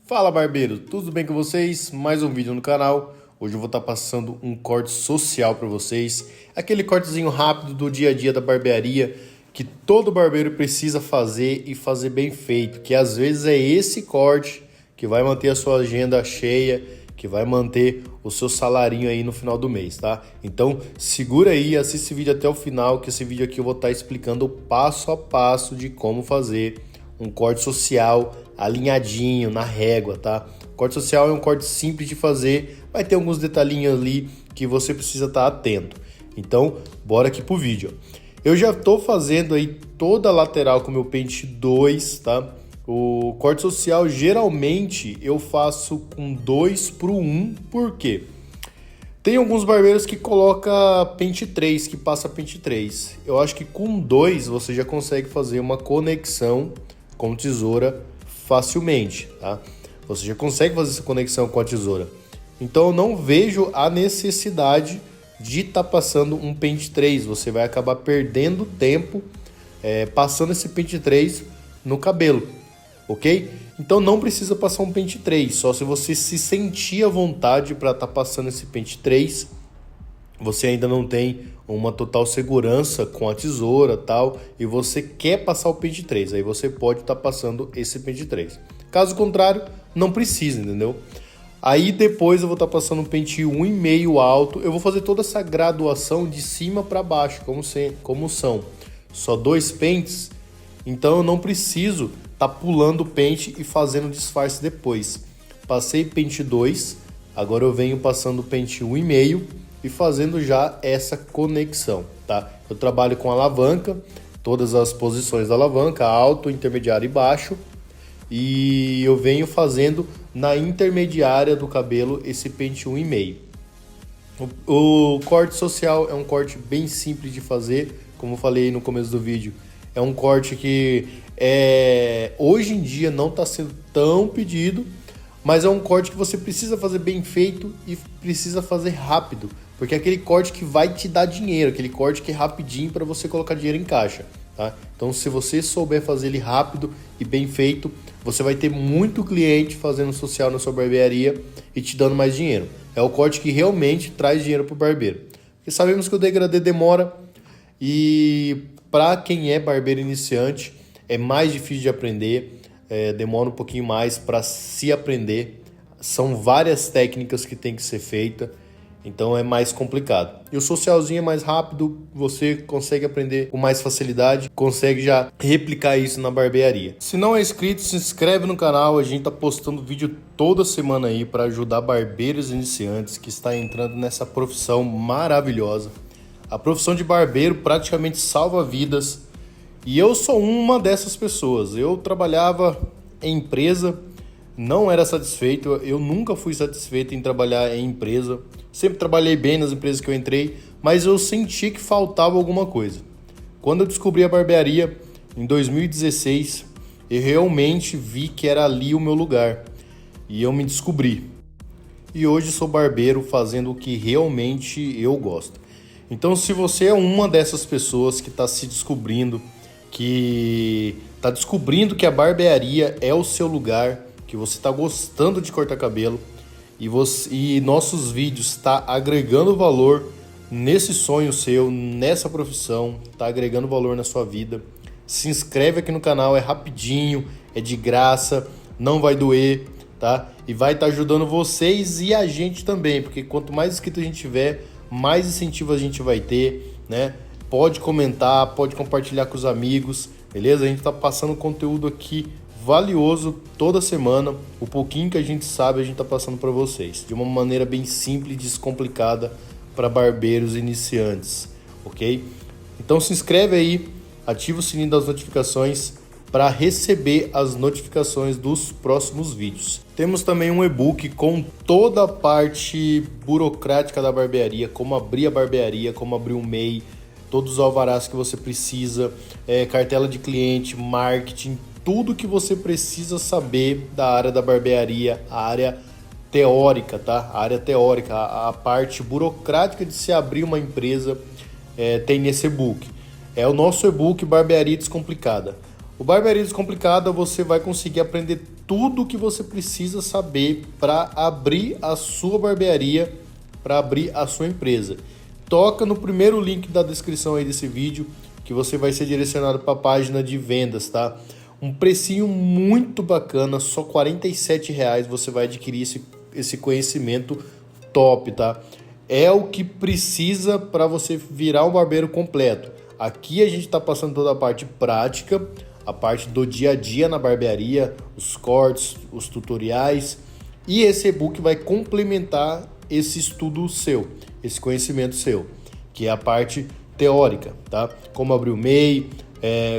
Fala barbeiro, tudo bem com vocês? Mais um vídeo no canal. Hoje eu vou estar passando um corte social para vocês. Aquele cortezinho rápido do dia a dia da barbearia que todo barbeiro precisa fazer e fazer bem feito. Que às vezes é esse corte que vai manter a sua agenda cheia, que vai manter o seu salarinho aí no final do mês, tá? Então segura aí, assiste esse vídeo até o final, que esse vídeo aqui eu vou estar explicando o passo a passo de como fazer um corte social alinhadinho, na régua, tá? Corte social é um corte simples de fazer, vai ter alguns detalhinhos ali que você precisa estar atento. Então, bora aqui pro vídeo. Eu já tô fazendo aí toda a lateral com o meu pente 2, tá? O corte social, geralmente, eu faço com 2:1, por quê? Tem alguns barbeiros que colocam pente 3, que passa pente 3. Eu acho que com 2 você já consegue fazer uma conexão com tesoura facilmente, tá? Você já consegue fazer essa conexão com a tesoura. Então eu não vejo a necessidade de estar passando um pente 3. Você vai acabar perdendo tempo passando esse pente 3 no cabelo, ok? Então não precisa passar um pente 3, só se você se sentir à vontade para estar passando esse pente 3. Você ainda não tem uma total segurança com a tesoura tal, e você quer passar o pente 3, aí você pode estar passando esse pente 3. Caso contrário, não precisa, entendeu? Aí depois eu vou estar passando um pente 1,5 alto, eu vou fazer toda essa graduação de cima para baixo, como são só 2 pentes, então eu não preciso estar pulando o pente e fazendo disfarce depois. Passei pente 2, agora eu venho passando o pente 1,5 e fazendo já essa conexão, tá? Eu trabalho com alavanca, todas as posições da alavanca, alto, intermediário e baixo, e eu venho fazendo na intermediária do cabelo esse pente 1,5. O corte social é um corte bem simples de fazer, como eu falei no começo do vídeo. É um corte que hoje em dia não está sendo tão pedido, mas é um corte que você precisa fazer bem feito e precisa fazer rápido, porque é aquele corte que vai te dar dinheiro, aquele corte que é rapidinho para você colocar dinheiro em caixa, tá? Então se você souber fazer ele rápido e bem feito, você vai ter muito cliente fazendo social na sua barbearia e te dando mais dinheiro. É o corte que realmente traz dinheiro para o barbeiro. Porque sabemos que o degradê demora e para quem é barbeiro iniciante é mais difícil de aprender, demora um pouquinho mais para se aprender. São várias técnicas que tem que ser feita, então é mais complicado. E o socialzinho é mais rápido, você consegue aprender com mais facilidade, consegue já replicar isso na barbearia. Se não é inscrito, se inscreve no canal, a gente tá postando vídeo toda semana aí para ajudar barbeiros iniciantes que está entrando nessa profissão maravilhosa. A profissão de barbeiro praticamente salva vidas e eu sou uma dessas pessoas. Eu trabalhava em empresa, não era satisfeito, eu nunca fui satisfeito em trabalhar em empresa. Sempre trabalhei bem nas empresas que eu entrei, mas eu senti que faltava alguma coisa. Quando eu descobri a barbearia, em 2016, eu realmente vi que era ali o meu lugar. E eu me descobri. E hoje sou barbeiro fazendo o que realmente eu gosto. Então se você é uma dessas pessoas que está se descobrindo, que está descobrindo que a barbearia é o seu lugar, que você está gostando de cortar cabelo, e nossos vídeos está agregando valor nesse sonho seu, nessa profissão, está agregando valor na sua vida, se inscreve aqui no canal, é rapidinho, é de graça, não vai doer, tá? E vai estar ajudando vocês e a gente também, porque quanto mais inscrito a gente tiver, mais incentivo a gente vai ter, né? Pode comentar, pode compartilhar com os amigos, beleza? A gente está passando conteúdo aqui valioso toda semana. O pouquinho que a gente sabe, a gente tá passando para vocês de uma maneira bem simples e descomplicada para barbeiros iniciantes, ok? Então se inscreve aí, ativa o sininho das notificações para receber as notificações dos próximos vídeos. Temos também um e-book com toda a parte burocrática da barbearia, como abrir a barbearia, como abrir um MEI, todos os alvarás que você precisa, cartela de cliente, marketing, tudo que você precisa saber da área da barbearia, a área teórica, tá? A área teórica, a parte burocrática de se abrir uma empresa, tem nesse e-book. É o nosso e-book Barbearia Descomplicada. O Barbearia Descomplicada você vai conseguir aprender tudo que você precisa saber para abrir a sua barbearia, para abrir a sua empresa. Toca no primeiro link da descrição aí desse vídeo, que você vai ser direcionado para a página de vendas, tá? Um precinho muito bacana, só R$ 47,00 você vai adquirir esse conhecimento top, tá? É o que precisa para você virar um barbeiro completo. Aqui a gente está passando toda a parte prática, a parte do dia a dia na barbearia, os cortes, os tutoriais, e esse e-book vai complementar esse estudo seu, esse conhecimento seu, que é a parte teórica, tá? Como abrir o MEI,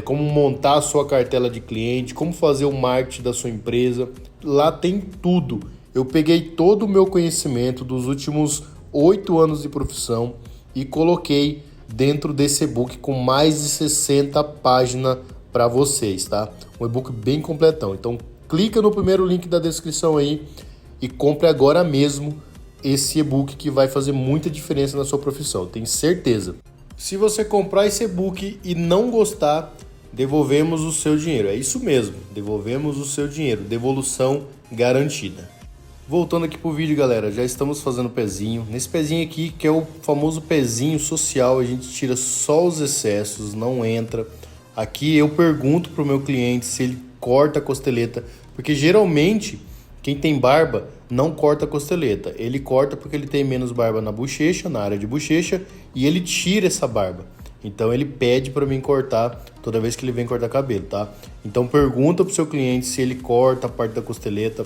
como montar a sua cartela de cliente, como fazer o marketing da sua empresa. Lá tem tudo. Eu peguei todo o meu conhecimento dos últimos 8 anos de profissão e coloquei dentro desse e-book com mais de 60 páginas para vocês, tá? Um e-book bem completão. Então, clica no primeiro link da descrição aí e compre agora mesmo esse e-book que vai fazer muita diferença na sua profissão, tenho certeza. Se você comprar esse e-book e não gostar, devolvemos o seu dinheiro. É isso mesmo, devolvemos o seu dinheiro, devolução garantida. Voltando aqui pro vídeo, galera, já estamos fazendo pezinho. Nesse pezinho aqui, que é o famoso pezinho social, a gente tira só os excessos, não entra. Aqui eu pergunto pro meu cliente se ele corta a costeleta, porque geralmente quem tem barba não corta a costeleta. Ele corta porque ele tem menos barba na bochecha, na área de bochecha, e ele tira essa barba. Então ele pede para mim cortar toda vez que ele vem cortar cabelo, tá? Então pergunta pro seu cliente se ele corta a parte da costeleta,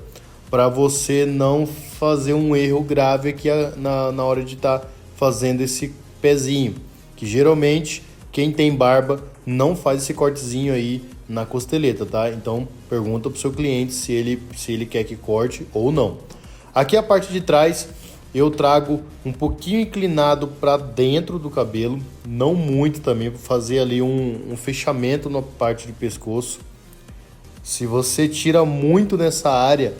para você não fazer um erro grave aqui na hora de estar fazendo esse pezinho, que geralmente quem tem barba não faz esse cortezinho aí na costeleta, tá? Então pergunta pro seu cliente se ele quer que corte ou não. Aqui a parte de trás eu trago um pouquinho inclinado para dentro do cabelo, não muito também, para fazer ali um fechamento na parte de pescoço. Se você tira muito nessa área,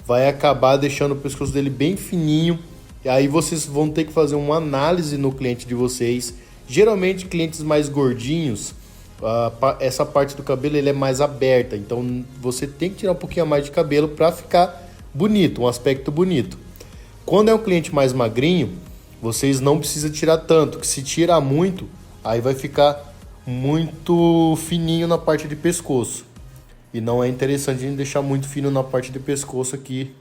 vai acabar deixando o pescoço dele bem fininho, e aí vocês vão ter que fazer uma análise no cliente de vocês. Geralmente clientes mais gordinhos, essa parte do cabelo ele é mais aberta, então você tem que tirar um pouquinho mais de cabelo para ficar bonito, um aspecto bonito. Quando é um cliente mais magrinho, vocês não precisam tirar tanto, que se tirar muito, aí vai ficar muito fininho na parte de pescoço. E não é interessante a gente deixar muito fino na parte de pescoço aqui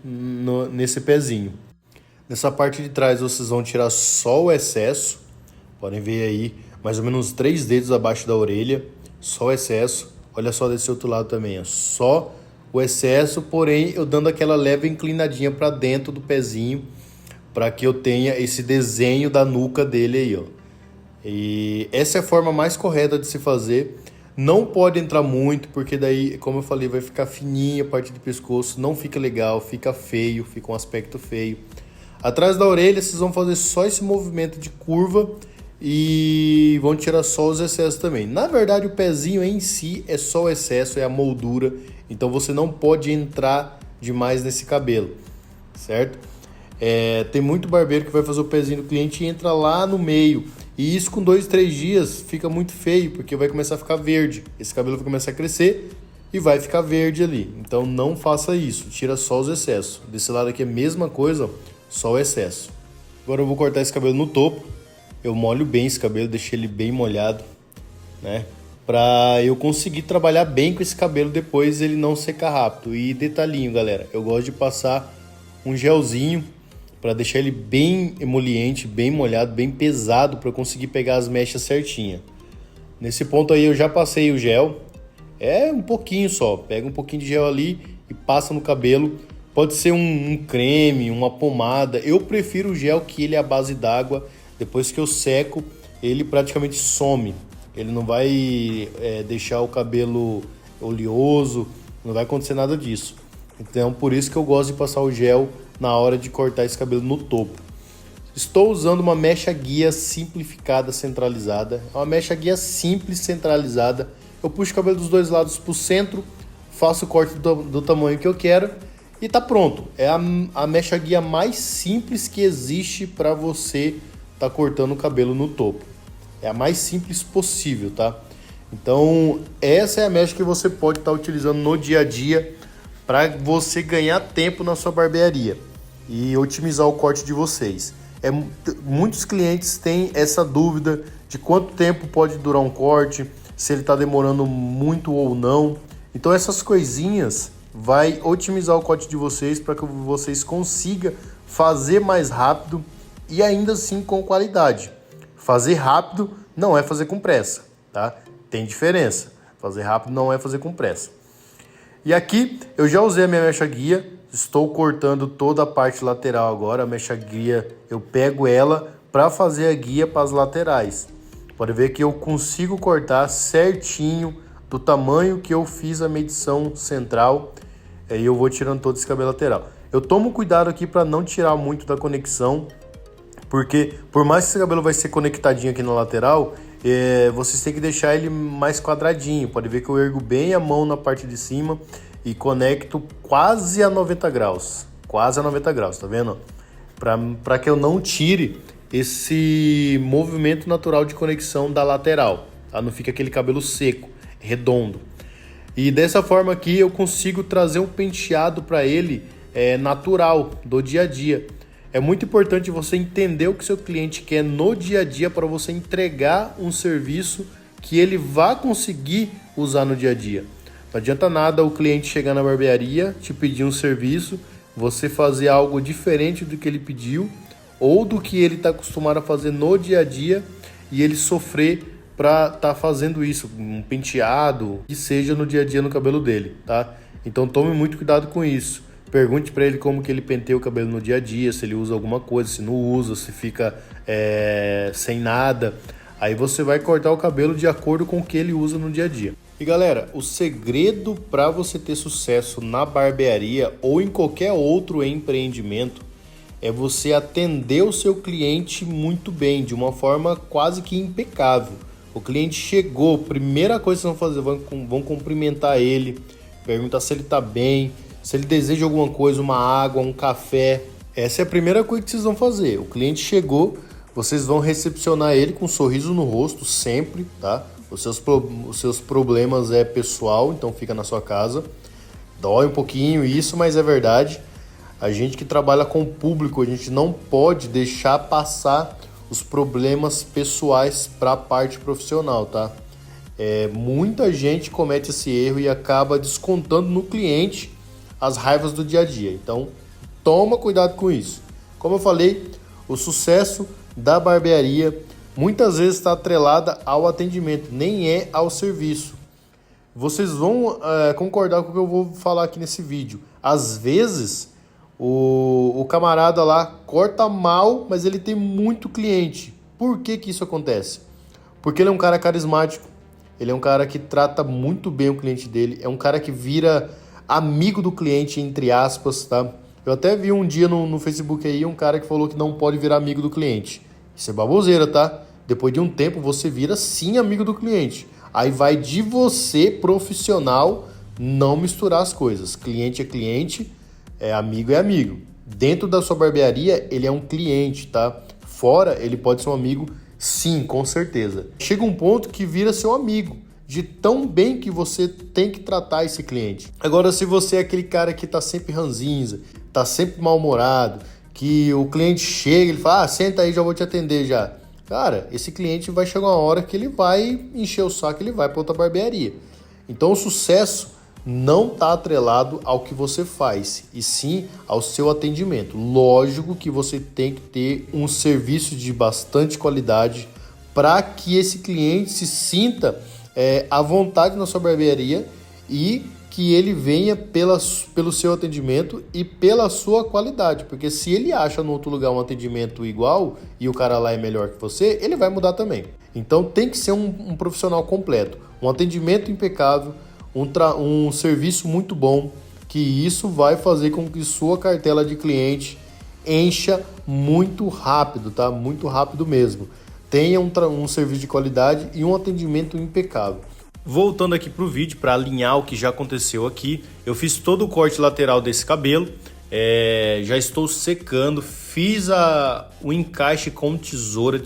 nesse pezinho. Nessa parte de trás vocês vão tirar só o excesso. Podem ver aí, mais ou menos 3 dedos abaixo da orelha. Só o excesso. Olha só desse outro lado também, ó. Só o excesso, porém eu dando aquela leve inclinadinha para dentro do pezinho, para que eu tenha esse desenho da nuca dele aí, ó. E essa é a forma mais correta de se fazer. Não pode entrar muito, porque daí, como eu falei, vai ficar fininha a parte de pescoço, não fica legal, fica feio, fica um aspecto feio. Atrás da orelha, vocês vão fazer só esse movimento de curva e vão tirar só os excessos também. Na verdade, o pezinho em si é só o excesso, é a moldura, então você não pode entrar demais nesse cabelo, certo? Tem muito barbeiro que vai fazer o pezinho do cliente e entra lá no meio. E isso com 2, 3 dias fica muito feio, porque vai começar a ficar verde. Esse cabelo vai começar a crescer e vai ficar verde ali. Então não faça isso, tira só os excessos. Desse lado aqui é a mesma coisa, ó, só o excesso. Agora eu vou cortar esse cabelo no topo. Eu molho bem esse cabelo, deixei ele bem molhado, né? Pra eu conseguir trabalhar bem com esse cabelo depois ele não secar rápido. E detalhinho, galera, eu gosto de passar um gelzinho para deixar ele bem emoliente, bem molhado, bem pesado, para eu conseguir pegar as mechas certinha. Nesse ponto aí eu já passei o gel, um pouquinho só, pega um pouquinho de gel ali e passa no cabelo. Pode ser um creme, uma pomada, eu prefiro o gel que ele é a base d'água. Depois que eu seco, ele praticamente some, ele não vai deixar o cabelo oleoso, não vai acontecer nada disso. Então por isso que eu gosto de passar o gel na hora de cortar esse cabelo no topo. Estou usando uma mecha guia simplificada centralizada. É uma mecha guia simples centralizada. Eu puxo o cabelo dos dois lados para o centro, faço o corte do tamanho que eu quero e tá pronto. É a mecha guia mais simples que existe para você tá cortando o cabelo no topo. É a mais simples possível, tá? Então essa é a mecha que você pode estar utilizando no dia a dia para você ganhar tempo na sua barbearia e otimizar o corte de vocês. Muitos clientes têm essa dúvida de quanto tempo pode durar um corte, se ele está demorando muito ou não. Então essas coisinhas vai otimizar o corte de vocês para que vocês consigam fazer mais rápido e ainda assim com qualidade. Fazer rápido não é fazer com pressa, tá? Tem diferença. Fazer rápido não é fazer com pressa. E aqui eu já usei a minha mecha guia, estou cortando toda a parte lateral agora. A mecha guia eu pego ela para fazer a guia para as laterais. Pode ver que eu consigo cortar certinho do tamanho que eu fiz a medição central. Aí eu vou tirando todo esse cabelo lateral. Eu tomo cuidado aqui para não tirar muito da conexão, porque por mais que esse cabelo vai ser conectadinho aqui na lateral, vocês têm que deixar ele mais quadradinho. Pode ver que eu ergo bem a mão na parte de cima e conecto quase a 90 graus. Quase a 90 graus, tá vendo? Para que eu não tire esse movimento natural de conexão da lateral, tá? Não fica aquele cabelo seco, redondo. E dessa forma aqui eu consigo trazer um penteado para ele natural, do dia a dia. É muito importante você entender o que seu cliente quer no dia a dia para você entregar um serviço que ele vá conseguir usar no dia a dia. Não adianta nada o cliente chegar na barbearia, te pedir um serviço, você fazer algo diferente do que ele pediu ou do que ele está acostumado a fazer no dia a dia e ele sofrer para estar fazendo isso, um penteado, que seja no dia a dia no cabelo dele, tá? Então tome muito cuidado com isso. Pergunte para ele como que ele penteia o cabelo no dia a dia, se ele usa alguma coisa, se não usa, se fica sem nada. Aí você vai cortar o cabelo de acordo com o que ele usa no dia a dia. E galera, o segredo para você ter sucesso na barbearia ou em qualquer outro empreendimento é você atender o seu cliente muito bem, de uma forma quase que impecável. O cliente chegou, primeira coisa que vocês vão fazer, vão cumprimentar ele, perguntar se ele está bem, se ele deseja alguma coisa, uma água, um café. Essa é a primeira coisa que vocês vão fazer. O cliente chegou, vocês vão recepcionar ele com um sorriso no rosto sempre, tá? Os seus problemas é pessoal, então fica na sua casa. Dói um pouquinho isso, mas é verdade. A gente que trabalha com o público, a gente não pode deixar passar os problemas pessoais para a parte profissional, tá? Muita gente comete esse erro e acaba descontando no cliente as raivas do dia a dia. Então, toma cuidado com isso. Como eu falei, o sucesso da barbearia muitas vezes está atrelada ao atendimento, nem é ao serviço. Vocês vão concordar com o que eu vou falar aqui nesse vídeo. Às vezes, o camarada lá corta mal, mas ele tem muito cliente. Por que que isso acontece? Porque ele é um cara carismático, ele é um cara que trata muito bem o cliente dele, é um cara que vira amigo do cliente, entre aspas, tá? Eu até vi um dia no Facebook aí um cara que falou que não pode virar amigo do cliente. Isso é baboseira, tá? Depois de um tempo você vira sim amigo do cliente. Aí vai de você, profissional, não misturar as coisas. Cliente é cliente, amigo é amigo. Dentro da sua barbearia, ele é um cliente, tá? Fora, ele pode ser um amigo, sim, com certeza. Chega um ponto que vira seu amigo, de tão bem que você tem que tratar esse cliente. Agora, se você é aquele cara que tá sempre ranzinza, tá sempre mal-humorado, que o cliente chega, ele fala, senta aí, já vou te atender já. Cara, esse cliente vai chegar uma hora que ele vai encher o saco, ele vai para outra barbearia. Então o sucesso não está atrelado ao que você faz, e sim ao seu atendimento. Lógico que você tem que ter um serviço de bastante qualidade para que esse cliente se sinta à vontade na sua barbearia e que ele venha pelo seu atendimento e pela sua qualidade, porque se ele acha no outro lugar um atendimento igual e o cara lá é melhor que você, ele vai mudar também. Então tem que ser um profissional completo, um atendimento impecável, um serviço muito bom, que isso vai fazer com que sua cartela de cliente encha muito rápido, tá? Muito rápido mesmo. Tenha um serviço de qualidade e um atendimento impecável. Voltando aqui para o vídeo, para alinhar o que já aconteceu aqui, eu fiz todo o corte lateral desse cabelo, já estou secando, fiz o encaixe com tesoura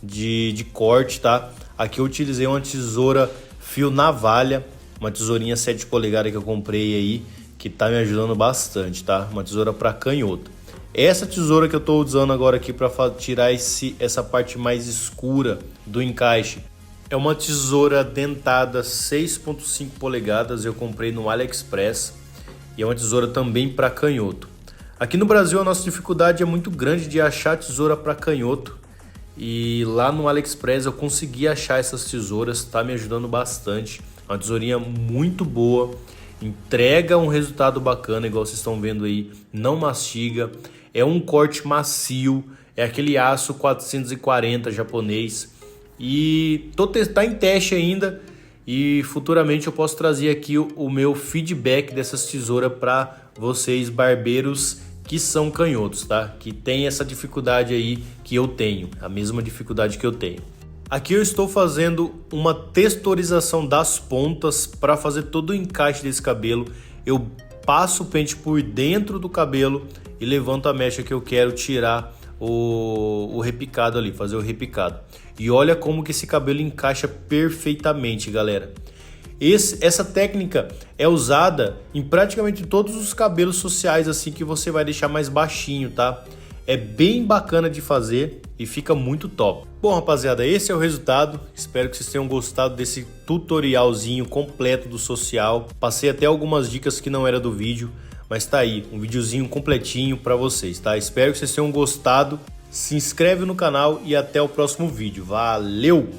de corte, tá? Aqui eu utilizei uma tesoura fio navalha, uma tesourinha 7 polegadas que eu comprei aí, que tá me ajudando bastante, tá? Uma tesoura para canhoto. Essa tesoura que eu tô usando agora aqui para tirar essa parte mais escura do encaixe é uma tesoura dentada 6,5 polegadas, eu comprei no AliExpress e é uma tesoura também para canhoto. Aqui no Brasil a nossa dificuldade é muito grande de achar tesoura para canhoto e lá no AliExpress eu consegui achar essas tesouras, tá me ajudando bastante. Uma tesourinha muito boa, entrega um resultado bacana, igual vocês estão vendo aí, não mastiga, é um corte macio, é aquele aço 440 japonês e tá em teste ainda e futuramente eu posso trazer aqui o meu feedback dessas tesouras para vocês barbeiros que são canhotos, tá? Que tem essa dificuldade aí que eu tenho, a mesma dificuldade que eu tenho. Aqui eu estou fazendo uma texturização das pontas para fazer todo o encaixe desse cabelo. Eu passo o pente por dentro do cabelo e levanto a mecha que eu quero tirar o repicado ali, fazer o repicado. E olha como que esse cabelo encaixa perfeitamente, galera. Essa técnica é usada em praticamente todos os cabelos sociais assim que você vai deixar mais baixinho, tá? É bem bacana de fazer e fica muito top. Bom, rapaziada, esse é o resultado. Espero que vocês tenham gostado desse tutorialzinho completo do social. Passei até algumas dicas que não era do vídeo, mas tá aí, um videozinho completinho para vocês, tá? Espero que vocês tenham gostado. Se inscreve no canal e até o próximo vídeo. Valeu!